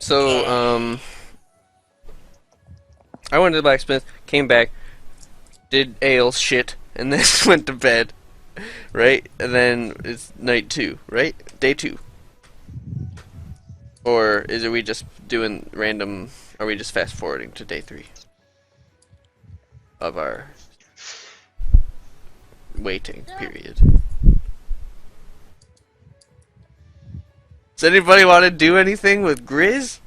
So, I went to the blacksmith, came back, did ale shit, and then went to bed. Right? And then it's night 2, right? Day 2. Or are we just doing random... Are we just fast forwarding to day 3? Of our waiting period. Does anybody want to do anything with Grizz?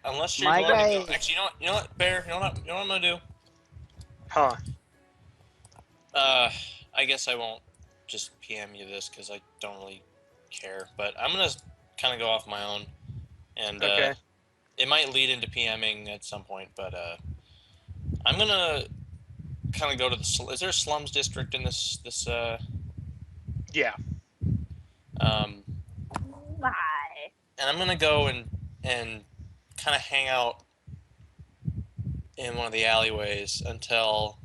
Unless you're My going guy- to go... Actually, you know what, Bear? You know what I'm gonna do? Huh. I guess I won't just PM you this, because I don't really care. But I'm gonna kind of go off my own. And, Okay. it might lead into PMing at some point, but, I'm gonna kind of go to the... Is there a slums district in this, Yeah. Um... Bye. And I'm gonna go and kind of hang out in one of the alleyways until...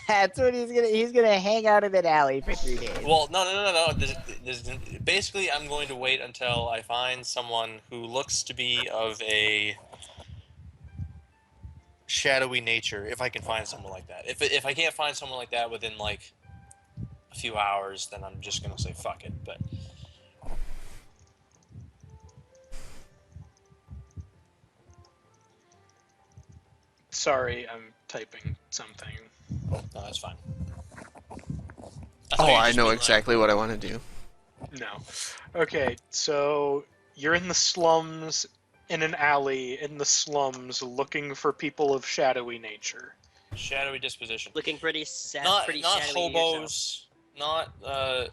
That's what he's gonna hang out in an alley for 3 days. Well, no. Basically, I'm going to wait until I find someone who looks to be of a shadowy nature, if I can find someone like that. If I can't find someone like that within, like, a few hours, then I'm just gonna say fuck it, but... Sorry, I'm typing something. No, that's fine. Oh, I know exactly what I want to do. No. Okay, so you're in the slums, in an alley, in the slums, looking for people of shadowy nature. Shadowy disposition. Looking pretty sad, Not pretty not shadowy hobos, not, But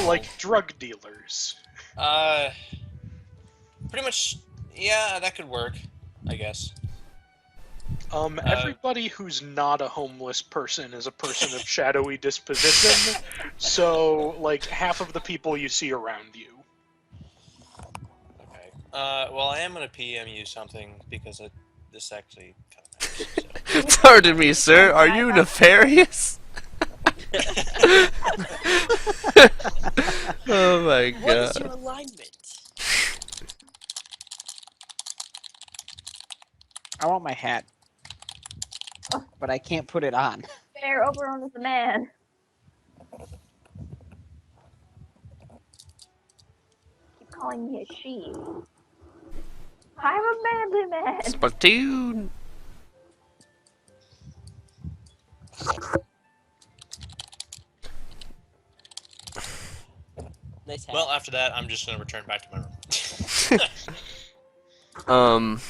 like drug dealers. Pretty much, yeah, that could work, I guess. Everybody who's not a homeless person is a person of shadowy disposition, so, like, half of the people you see around you. Okay. Well, I am gonna PM you something, because this actually kind of matters, Pardon me, sir. Are you nefarious? Oh my What is god. your alignment? I want my hat, but I can't put it on. Fair, Oberon is the man. Keep calling me a she. I'm a manly man. Splatoon. Nice hat. Well, after that, I'm just gonna return back to my room.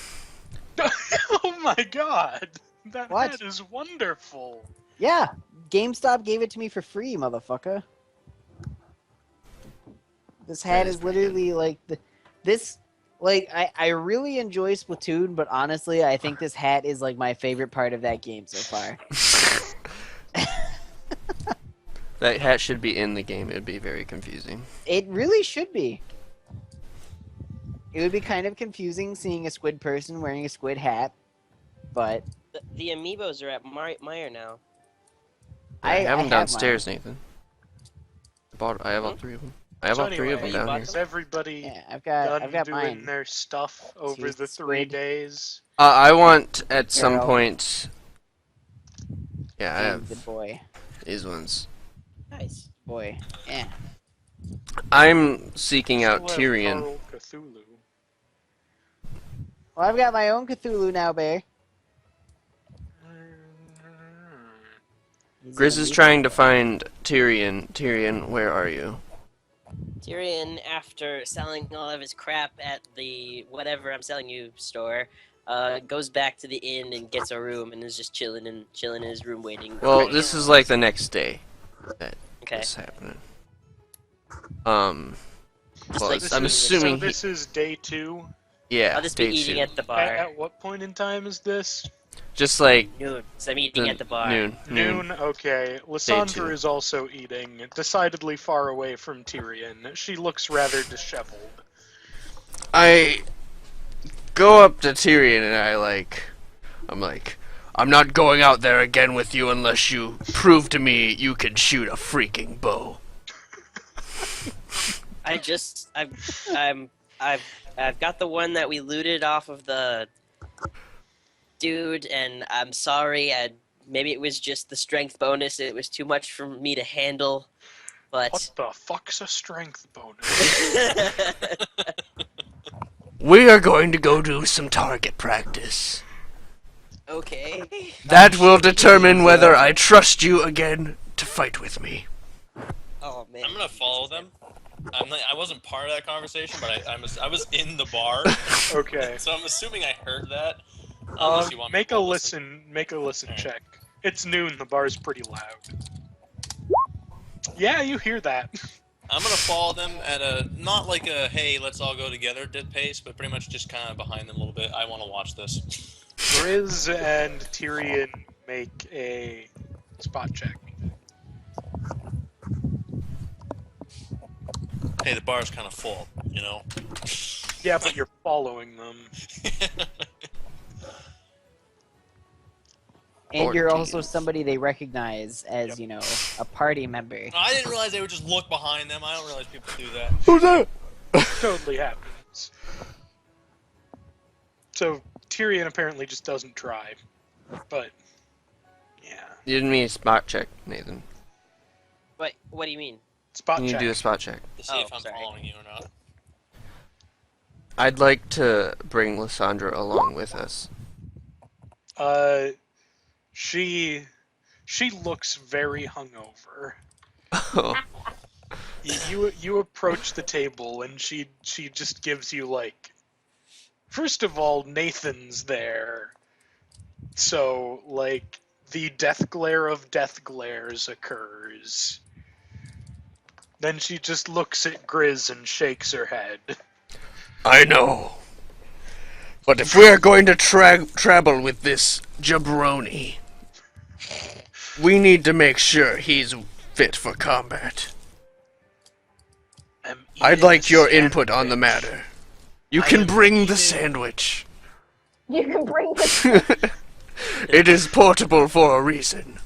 Oh my god! That What? hat is wonderful! Yeah, GameStop gave it to me for free, motherfucker. This hat That is is pretty literally like this. Like I really enjoy Splatoon, but honestly, I think this hat is like my favorite part of that game so far. That hat should be in the game. It would be very confusing. It really should be. It would be kind of confusing seeing a squid person wearing a squid hat, but The amiibos are at Meyer now. I have them mine. downstairs, Nathan. I have all 3 of them. I have So all 3 of them anyway, down here. is everybody Yeah, I've done got doing mine. their stuff over Here's the the 3 squid. days? I want at some Arrow. point. Yeah, I And have the boy, these ones. Nice. boy. Yeah. I'm seeking out Still have Tyrion. Carl Cthulhu. Well, I've got my own Cthulhu now, Bear. He's Grizz gonna is be- trying to find Tyrion. Tyrion, where are you? Tyrion, after selling all of his crap at the whatever I'm selling you store, goes back to the inn and gets a room and is just chilling in his room waiting. Well, this is like the next day that Okay. this is happening. Just Well, like I'm assuming So this is day 2? yeah, I'll just be day eating 2. at the bar. At what point in time is this? Just like Noon. So I'm eating at the bar. noon. Noon? Okay. Lissandra two. is also eating, decidedly far away from Tyrion. She looks rather disheveled. I go up to Tyrion and I'm like, I'm not going out there again with you unless you prove to me you can shoot a freaking bow. I'm I've got the one that we looted off of the dude, and I'm sorry. Maybe it was just the strength bonus. It was too much for me to handle, but What the fuck's a strength bonus? We are going to go do some target practice. okay. That will determine whether I trust you again to fight with me. Oh man. I'm gonna follow them. I wasn't part of that conversation, but I was in the bar, Okay. so I'm assuming I heard that. Unless you want me Make to a go listen. Make a listen Alright. check. It's noon. The bar's pretty loud. Yeah, you hear that. I'm gonna follow them at a not like a hey let's all go together pace, but pretty much just kind of behind them a little bit. I want to watch this. Grizz and Tyrion make a spot check. Hey, the bar's kind of full, you know. Yeah, but you're following them. And you're 14. also somebody they recognize as, you know, a party member. I didn't realize they would just look behind them. I don't realize people do that. Who's that? Totally happens. So Tyrion apparently just doesn't try. But yeah. You didn't mean a spot check, Nathan. What do you mean? Spot You check. do a spot check. To see Oh, if I'm sorry. following you or not. I'd like to bring Lissandra along with us. She looks very hungover. Oh, You approach the table and she just gives you like, first of all, Nathan's there, so like the death glare of death glares occurs. Then she just looks at Grizz and shakes her head. I know. But if we are going to travel with this jabroni, we need to make sure he's fit for combat. I'm I'd eating like a your input on the sandwich. matter. You I can am bring the eating- sandwich. You can bring the It is portable for a reason.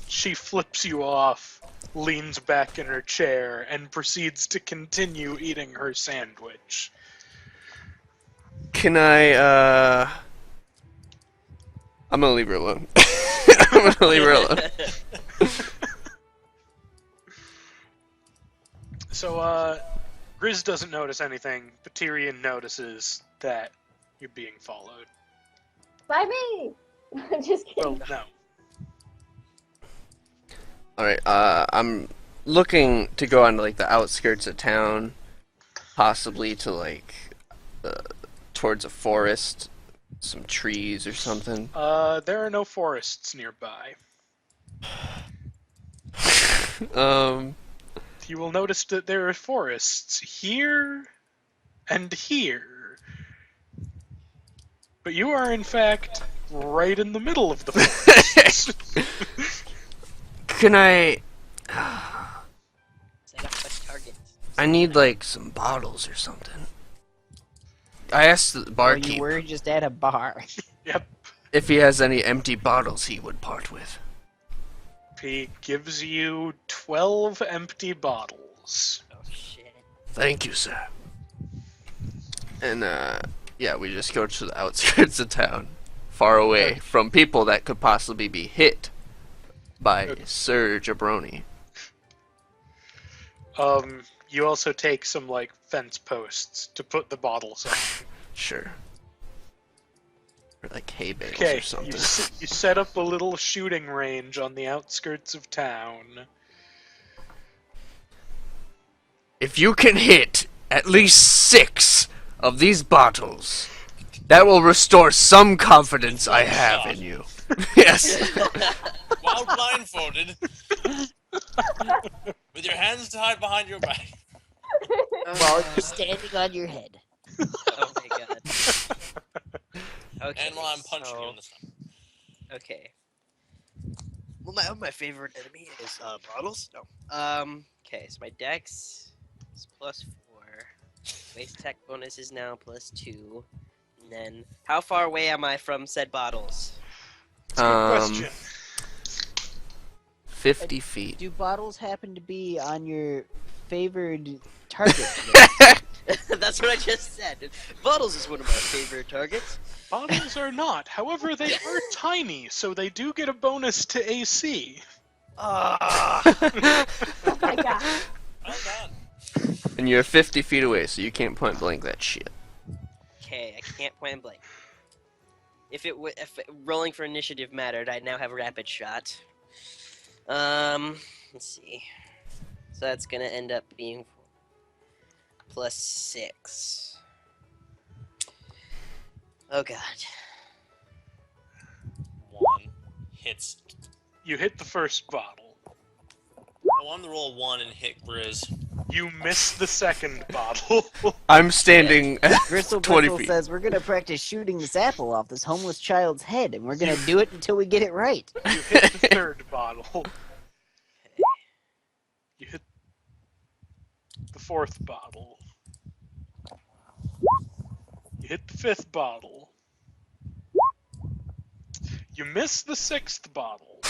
She flips you off, leans back in her chair, and proceeds to continue eating her sandwich. Can I, I'm gonna leave her alone. I'm gonna leave her alone. So, Grizz doesn't notice anything, but Tyrion notices that you're being followed. by me. Just kidding. Well, no. Alright, I'm looking to go on like the outskirts of town, possibly to like, towards a forest, some trees or something. There are no forests nearby. You will notice that there are forests here and here. But you are, in fact, right in the middle of the forests. Can I, Set up a target. I need like some bottles or something. I asked the Well, barkeep you were just at a bar. Yep. if he has any empty bottles he would part with. He gives you 12 empty bottles. Oh shit. Thank you, sir. And, yeah, we just go to the outskirts of town, far away from people that could possibly be hit by Sir Jabroni. You also take some, like, fence posts to put the bottles on. Sure. Or like hay bales Okay, or something. you set up a little shooting range on the outskirts of town. If you can hit at least 6 of these bottles, that will restore some confidence I have in you. Yes. While blindfolded, with your hands tied behind your back. While you're standing on your head. Oh my god. Okay. And while I'm punching you in the stomach. Okay. Well, my favorite enemy is bottles. No. Okay. So my dex is +4. Base attack bonus is now +2. And then, how far away am I from said bottles? Question. 50 feet. Do bottles happen to be on your favored target. That's what I just said. Bottles is one of my favorite targets. Bottles are not. However, they are tiny, so they do get a bonus to AC. Ah. Oh my god. Well done. And you're 50 feet away, so you can't point blank that shit. Okay, I can't point blank. If rolling for initiative mattered, I now have a rapid shot. Let's see. So that's gonna end up being +6. Oh god. 1 hits. You hit the first bottle. I wanted to roll 1 and hit Grizz. You miss the second bottle. I'm standing at Gristle 20 Bristle feet. says we're gonna practice shooting this apple off this homeless child's head, and we're gonna do it until we get it right. You hit the third bottle. You hit the fourth bottle. You hit the fifth bottle. You miss the sixth bottle.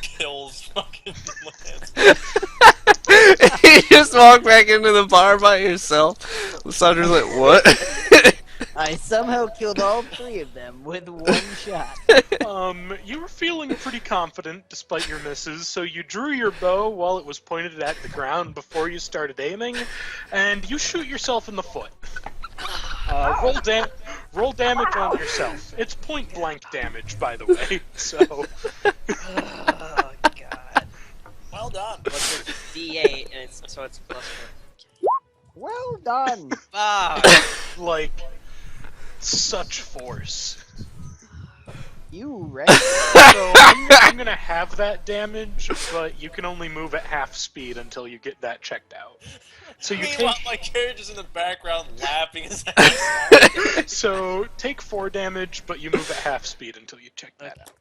Kills fucking Lance. You just walk back into the bar by yourself. Lissandra's like, what? I somehow killed all 3 of them with 1 shot. You were feeling pretty confident despite your misses, so you drew your bow while it was pointed at the ground before you started aiming, and you shoot yourself in the foot. Roll damage on yourself. It's point blank damage, by the way. So. Oh god. Well done. What's it? D8, and it's +4. Well done. Ah. Like, such force. You right. So I'm gonna have that damage, but you can only move at half speed until you get that checked out. So you Meanwhile, take my character's in the background laughing his ass off. take 4 damage, but you move at half speed until you check that out.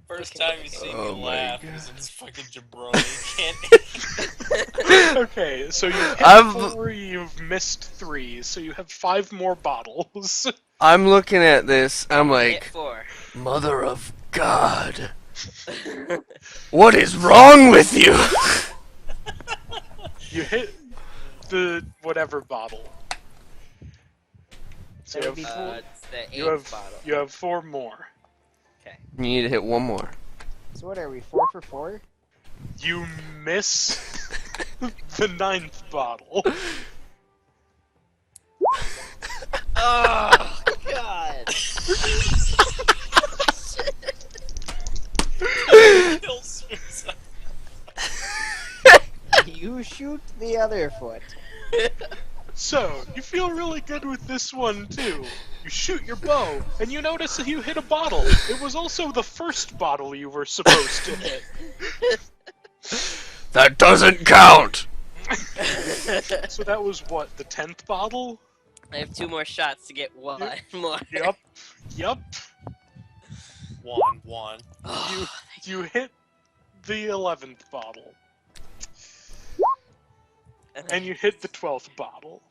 First Okay. time you see Oh me my laugh God. is in this fucking jabroni. Can't. Okay, so you've hit I've- 4, you've missed 3, so you have 5 more bottles. I'm looking at this. I'm Hit like, 4. Mother of God. What is wrong with you? You hit the whatever bottle. So That would be It's the 8th you have bottle. you have 4 more. You need to hit one more. So what are we, 4 for 4? You miss the 9th bottle. Oh god. Kill suicide. You shoot the other foot. So, you feel really good with this one too. You shoot your bow, and you notice that you hit a bottle. It was also the first bottle you were supposed to hit. That doesn't count. So that was what, the 10th bottle? I have 2 more shots to get 1 more. Yup. 1. You hit the 11th bottle. And you hit the 12th bottle.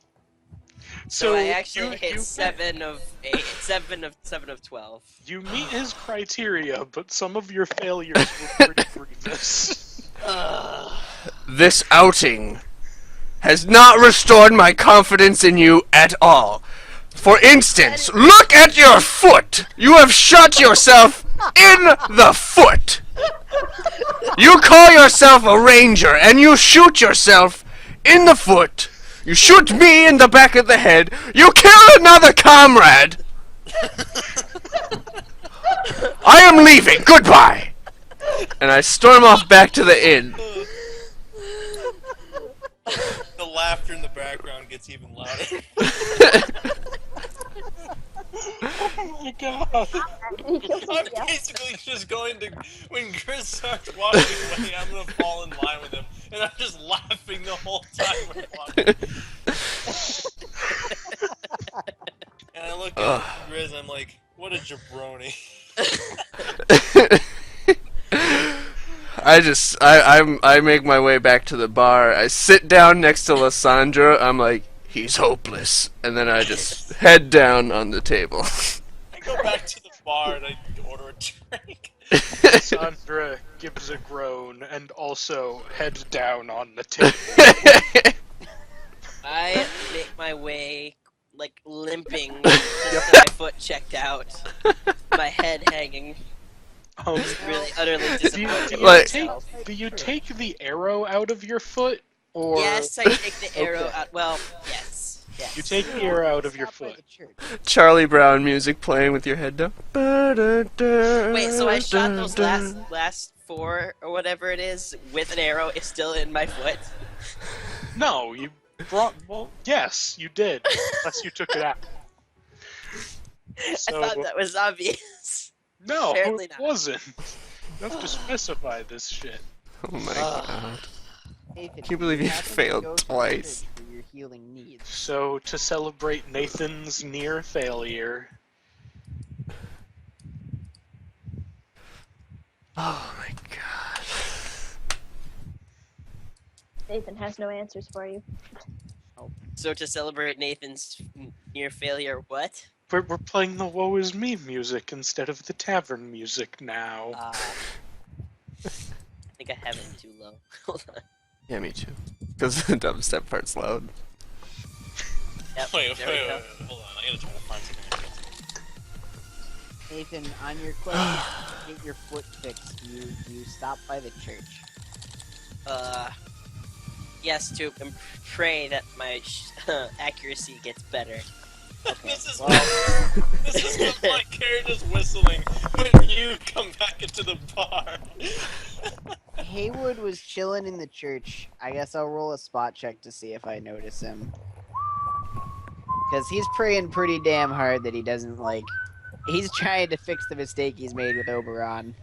So I actually you- hit you- 7 of 8, 7 of 12. You meet his criteria, but some of your failures were pretty grievous. This outing has not restored my confidence in you at all. For instance, look at your foot! You have shot yourself in the foot! You call yourself a ranger and you shoot yourself in the foot. You shoot me in the back of the head. You kill another comrade. I am leaving. Goodbye. And I storm off back to the inn. The laughter in the background gets even louder. Oh my god. He kills I'm himself. basically just going to, when Grizz starts walking away, I'm gonna fall in line with him, and I'm just laughing the whole time we're walking. And I look at Grizz, and I'm like, what a jabroni. I make my way back to the bar. I sit down next to Lissandra. I'm like, he's hopeless. And then I just head down on the table. I go back to the bar and I order a drink. Sandra, gives a groan and also head down on the table. I make my way, like, limping, just my foot checked out, my head hanging, really utterly disappointed. Like- Do you take the arrow out of your foot, or Yes, I take the arrow Okay. out. Well, yes. you take the arrow out of your Stop by foot? the church. Charlie Brown music playing with your head down. Wait, so I shot those last 4 or whatever it is with an arrow. It's still in my foot. No, you brought. Well, yes, you did. Unless you took it out. So, I thought that was obvious. no, apparently it not. wasn't. You have to specify this shit. Oh my god. Nathan, Can't believe you happen to failed go to the twice. church for your healing needs. So, to celebrate Nathan's near failure, Oh my god. Nathan has no answers for you. So to celebrate Nathan's near failure, what? we're playing the Woe Is Me music instead of the tavern music now. I think I have it too low. Hold on. Yeah, me too. Because the dubstep part's loud. Yep, Wait, there we go. hold on. I gotta try to find something. Nathan, on your quest to get your foot fixed, you stop by the church. Yes, to pray that my accuracy gets better. This is Well, this is what my character's whistling when you come back into the bar. Heywood was chilling in the church. I guess I'll roll a spot check to see if I notice him. Because he's praying pretty damn hard that he doesn't, like... He's trying to fix the mistake he's made with Oberon.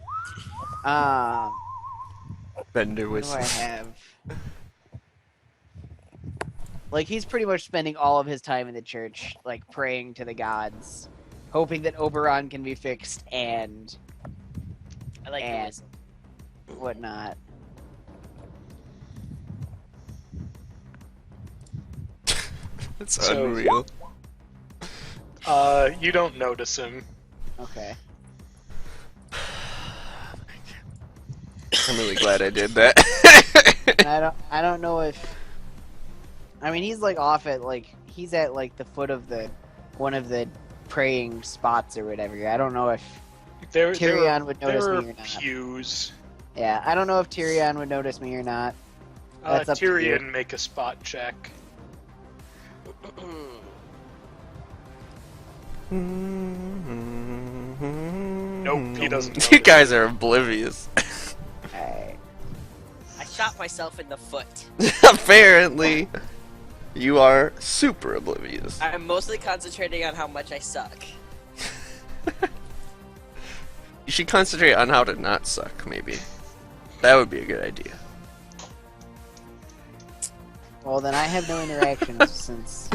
Bender What do I was. have? Like, he's pretty much spending all of his time in the church, like, praying to the gods. Hoping that Oberon can be fixed and I like the And- whistle. whatnot. It's So- unreal. You don't notice him. Okay. I'm really glad I did that. I don't know if... I mean, he's, like, off at, like... He's at, like, the foot of the... One of the praying spots or whatever. I don't know if Tyrion would notice there me are or not. pews. Yeah, I don't know if Tyrion would notice me or not. That's up to you. Tyrion, make a spot check. Nope, he doesn't You notice. guys are oblivious. Alright. I shot myself in the foot. Apparently, you are super oblivious. I'm mostly concentrating on how much I suck. You should concentrate on how to not suck, maybe. That would be a good idea. Well, then I have no interactions since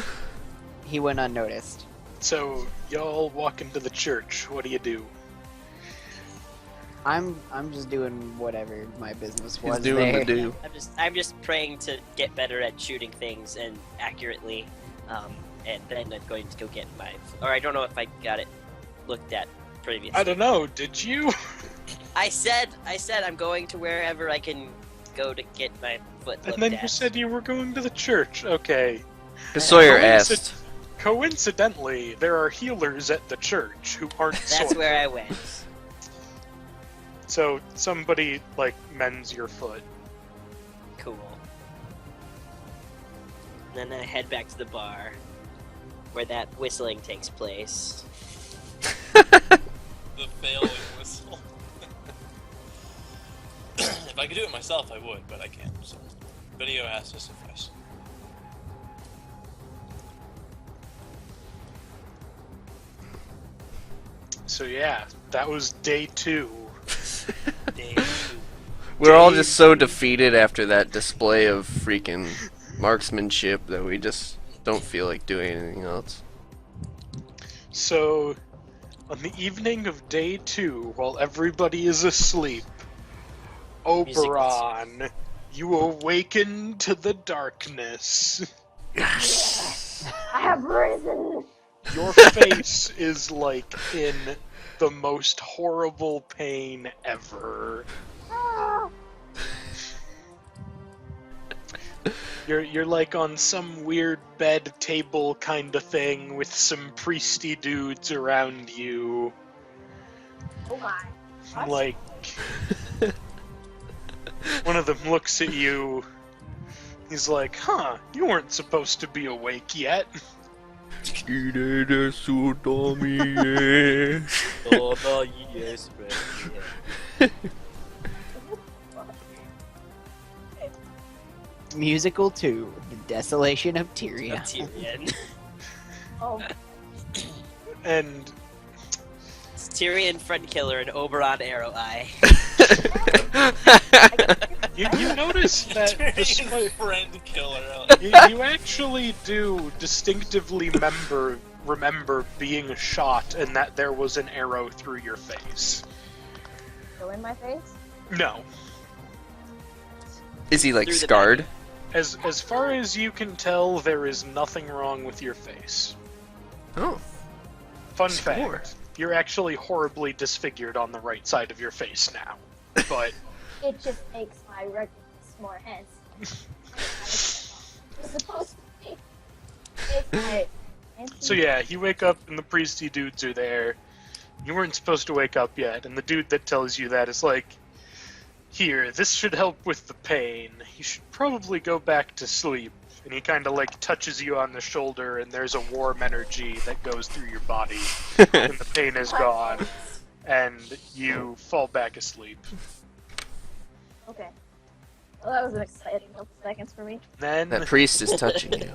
he went unnoticed. So, y'all walk into the church. What do you do? I'm just doing whatever my business was He's doing there. the do. I'm just praying to get better at shooting things and accurately, and then I'm going to go get my. Or I don't know if I got it looked at previously. I don't know, did you? I said I'm going to wherever I can go to get my foot looked And then at. you said you were going to the church. Okay. Because Sawyer Coinci- asked. Coincidentally, there are healers at the church who aren't That's Sawyer. where I went. So somebody, like, mends your foot. Cool. Then I head back to the bar, where that whistling takes place. The failing whistle. If I could do it myself, I would, but I can't. So, video has to suffice. So yeah, that was day 2. Day 2. We're all just so defeated after that display of freaking marksmanship that we just don't feel like doing anything else. So, on the evening of day 2, while everybody is asleep, Oberon, you awaken to the darkness. I have risen. Your face is like in the most horrible pain ever. You're like on some weird bed table kind of thing with some priesty dudes around you. Oh my. What? Like, one of them looks at you. He's like, "Huh, you weren't supposed to be awake yet." Oh, no, yes, man. Musical 2, The Desolation of Tyrion. Tyrion. Oh, And It's Tyrion, Friend Killer, and Oberon, Arrow Eye. you notice that Tyrion despite, friend killer. you actually do distinctively remember being shot and that there was an arrow through your face. go in my face? No. Is he like Through the scarred? As far as you can tell, there is nothing wrong with your face. Oh. Fun Score. fact, you're actually horribly disfigured on the right side of your face now. But It just makes my recognize more handsome. It's supposed to be. It's my so yeah, you wake up and the priesty dudes are there. You weren't supposed to wake up yet, and the dude that tells you that is like, "Here, this should help with the pain. You should probably go back to sleep." And he kind of like touches you on the shoulder, and there's a warm energy that goes through your body, and the pain is gone, and you fall back asleep. Okay. Well, that was an exciting couple seconds for me. Then That priest is touching you.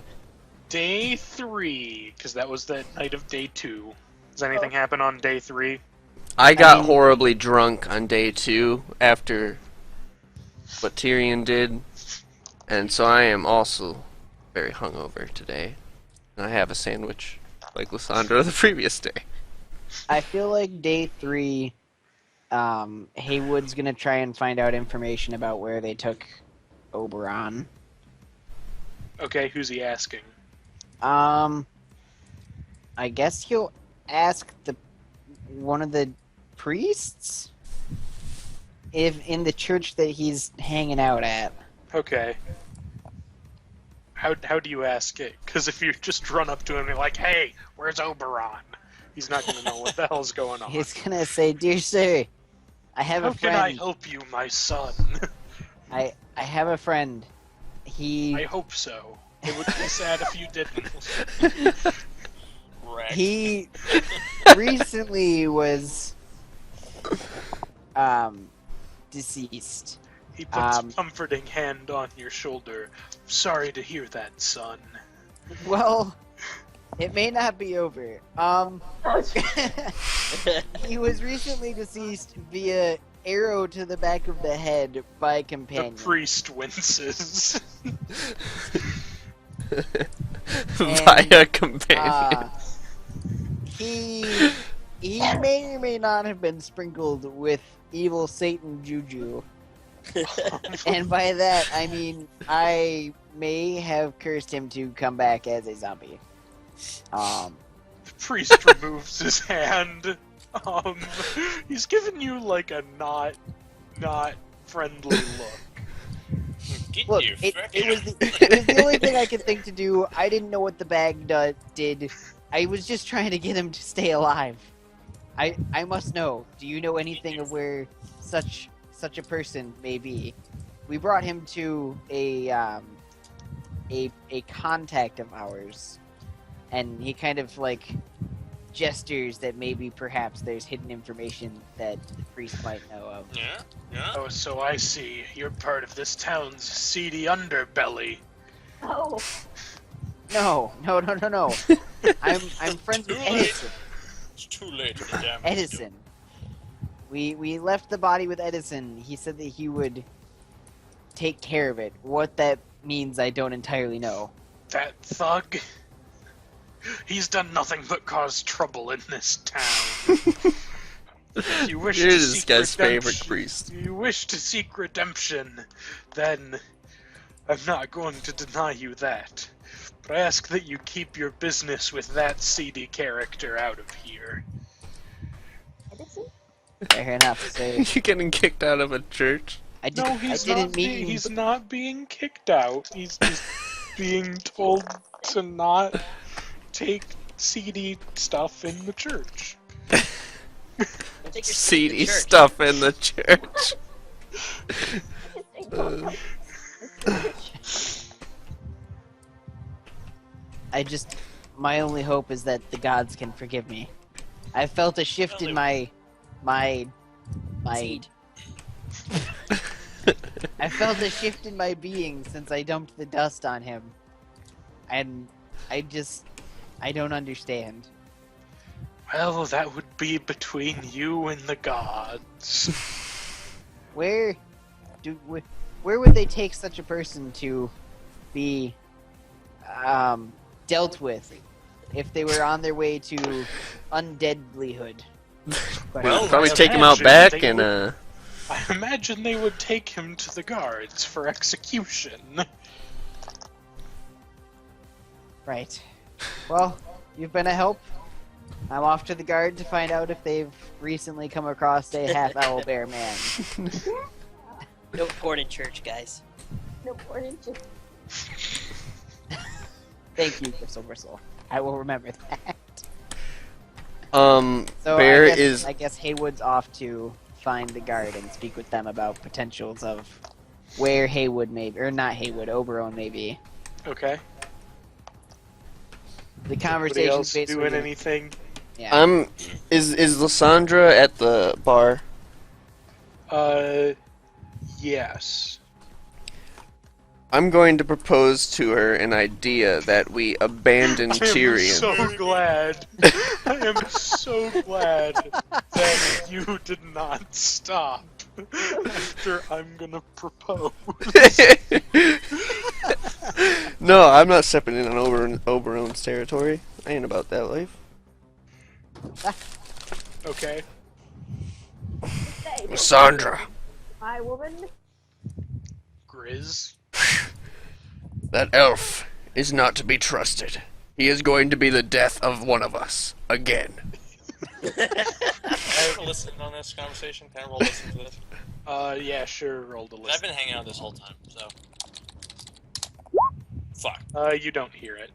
day 3, because that was the night of day 2. Does anything happen on day 3? I got mean- horribly drunk on day 2 after what Tyrion did, and so I am also very hungover today. And I have a sandwich, like Lissandra the previous day. I feel like day 3, Heywood's gonna try and find out information about where they took Oberon. Okay, who's he asking? I guess he'll ask one of the priests if in the church that he's hanging out at. Okay. How do you ask it? Because if you just run up to him and you're like, "Hey, where's Oberon?" He's not gonna know what the hell's going on. He's gonna say, "Dear sir, I have How a can I friend. help you, my son? I have a friend. He I hope so. It would be sad if you didn't. Wrecked. he recently was deceased." He puts a comforting hand on your shoulder. Sorry to hear that, son. Well, it may not be over. He was recently deceased via arrow to the back of the head by The companion. priest winces. Via companion. He may or may not have been sprinkled with evil Satan juju. And by that, I mean I may have cursed him to come back as a zombie. The priest removes his hand. He's giving you like a not friendly look. Get Look, your it frickin' was the only thing I could think to do. I didn't know what the bag did. I was just trying to get him to stay alive. I must know. Do you know anything of where such a person may be? We brought him to a contact of ours, and he kind of like gestures that maybe perhaps there's hidden information that the priest might know of. Yeah, yeah. Oh, so I see. You're part of this town's seedy underbelly. Oh, No. I'm friends with Too late. Edison. It's too late for the damage. Edison. We left the body with Edison. He said that he would take care of it. What that means, I don't entirely know. That thug? He's done nothing but cause trouble in this town. If you wish You're to this seek guy's favorite redemption- priest. You wish to seek redemption, then I'm not going to deny you that. But I ask that you keep your business with that seedy character out of here. Edison? Fair enough. So You're getting kicked out of a church. I No, he's not being kicked out. He's just being told to not take seedy stuff in the church. Take your Seedy church. stuff in the church. My only hope is that the gods can forgive me. I felt a shift in my Seed. I felt a shift in my being since I dumped the dust on him. And I don't understand. Well, that would be between you and the gods. Where would they take such a person to be dealt with if they were on their way to undeadlyhood? Well, Probably I take him out imagine back they and would- I imagine they would take him to the guards for execution. Right. Well, you've been a help. I'm off to the guard to find out if they've recently come across a half owlbear man. No porn in church, guys. No porn in church. Thank you, Crystal Bristle. I will remember that. So Bear I guess Heywood's off to find the guard and speak with them about potentials of where Heywood may be, or not Heywood, Oberon may be. Okay. The Anybody conversation else basically. doing anything? Yeah. Is Lissandra at the bar? Yes. I'm going to propose to her an idea that we abandon Tyrion. I am so glad. I am so glad that you did not stop after I'm gonna propose. No, I'm not stepping in on Oberon's territory. I ain't about that life. Okay. Say, Lissandra, my woman. Grizz. that elf is not to be trusted. He is going to be the death of one of us. Again. Can I listen on this conversation? Can I roll listen to this? Yeah, sure, roll the I've list. been hanging out this whole time, so. Fuck. You don't hear it.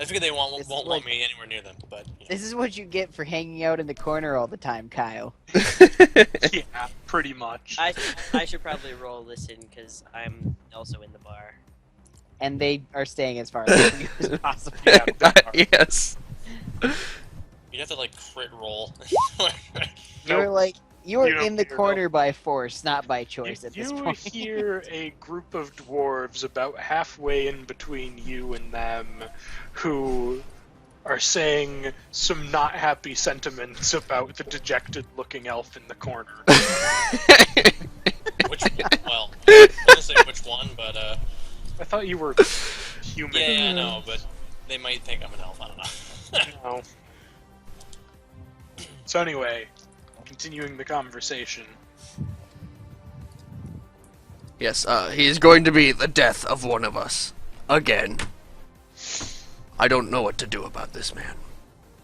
I figure they won't It's want like- me anywhere near them, but. You know. This is what you get for hanging out in the corner all the time, Kyle. Yeah, pretty much. I should probably roll listen because I'm also in the bar. And they are staying as far away from you as possible. Yeah, Yes. You have to, like, crit roll. You're Nope. like you are You don't in the hear corner by force, not by choice at this You point. hear a group of dwarves about halfway in between you and them who are saying some not happy sentiments about the dejected looking elf in the corner. Well, I'm gonna say which one, but, I thought you were human. yeah, I know, but they might think I'm an elf, I don't know. No. So anyway, continuing the conversation. Yes, he is going to be the death of one of us. Again. I don't know what to do about this man.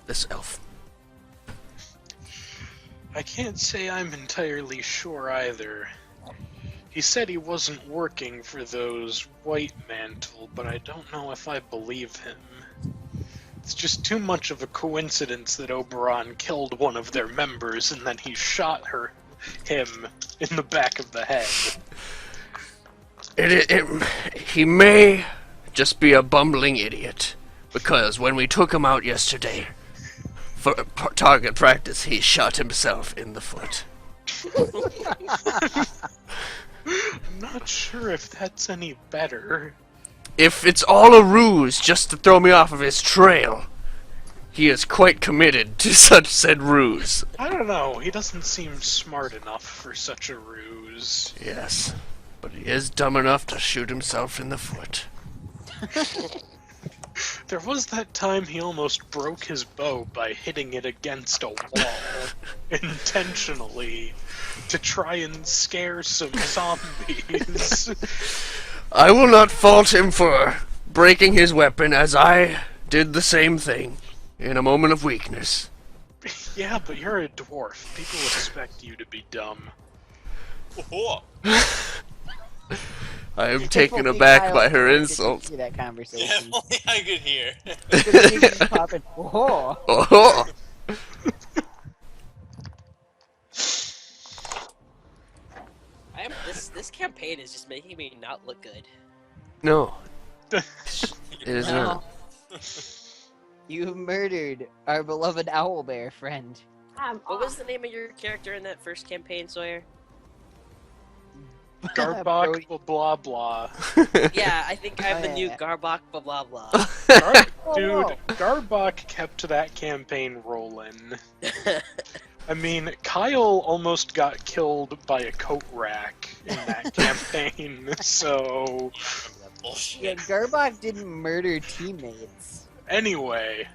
This elf. I can't say I'm entirely sure either. He said he wasn't working for those White Mantle, but I don't know if I believe him. It's just too much of a coincidence that Oberon killed one of their members and then he shot him in the back of the head. He may just be a bumbling idiot. Because when we took him out yesterday for target practice, he shot himself in the foot. I'm not sure if that's any better. If it's all a ruse just to throw me off of his trail, he is quite committed to such said ruse. I don't know, he doesn't seem smart enough for such a ruse. Yes, but he is dumb enough to shoot himself in the foot. There was that time he almost broke his bow by hitting it against a wall intentionally to try and scare some zombies. I will not fault him for breaking his weapon, as I did the same thing in a moment of weakness. Yeah, but you're a dwarf. People expect you to be dumb. Oh, I am If taken only aback Kyle by her could insult. see that yeah, if conversation. only I could hear. Could've seen you pop it. Oh. Oh, This campaign is just making me not look good. no. It is No. not. You murdered our beloved Owlbear friend. What was the name of your character in that first campaign, Sawyer? Brody. Garbok blah blah. Yeah, I think I'm Oh, the yeah, new yeah. Garbok blah blah blah. Dude, whoa. Garbok kept that campaign rolling. I mean, Kyle almost got killed by a coat rack in that campaign, so... Yeah, I remember that bullshit. Yeah, Garbok didn't murder teammates. Anyway,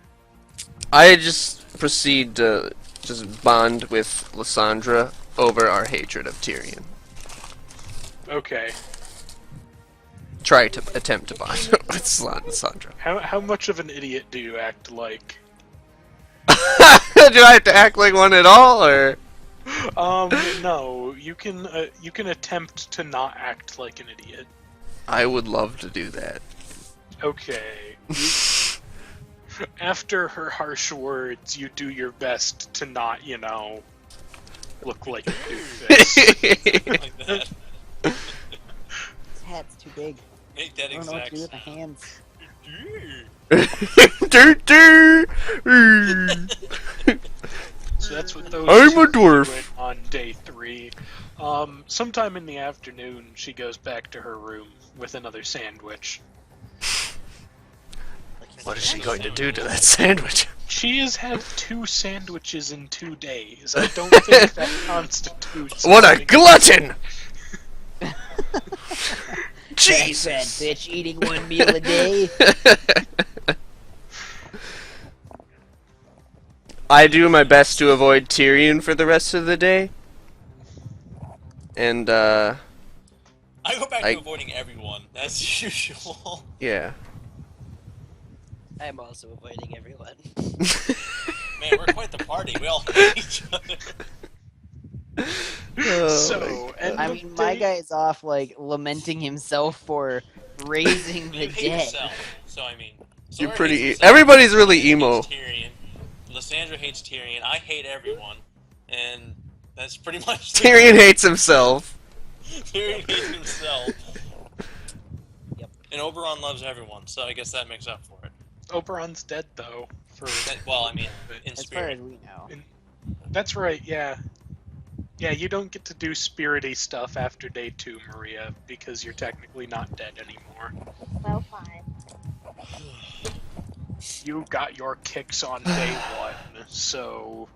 I just proceed to just bond with Lissandra over our hatred of Tyrion. okay. Try to attempt to bond with Lissandra. How much of an idiot do you act like? Do I have to act like one at all, or? No. You can attempt to not act like an idiot. I would love to do that. Okay. After her harsh words, you do your best to not, look like a doofus. Like that. His hat's too big. Make that I don't know what to do with exact my hands. So that's what those I'm two a dwarf. went on day 3. Sometime in the afternoon, she goes back to her room with another sandwich. What is she going to do to that sandwich? She has had 2 sandwiches in 2 days. I don't think that constitutes. What a having- glutton! Fat Jesus! bitch eating one meal a day. I do my best to avoid Tyrion for the rest of the day. And, I go back I- to avoiding everyone, as usual. yeah. I am also avoiding everyone. Man, we're quite the party. We all hate each other. So, end I of mean, my day- guy's off, like, lamenting himself for raising the You hate dead. yourself, so I mean... You're Sawyer pretty. hates himself, Everybody's really Tyrion emo. hates Tyrion, Lissandra hates Tyrion, I hate everyone, and that's pretty much Tyrion hates himself. Tyrion hates himself. Yep. And Oberon loves everyone, so I guess that makes up for it. Oberon's dead though. Well, I mean, in As far as spirit. we know. That's right. Yeah. Yeah, you don't get to do spirity stuff after day 2, Maria, because you're technically not dead anymore. Well, fine. You got your kicks on day 1, so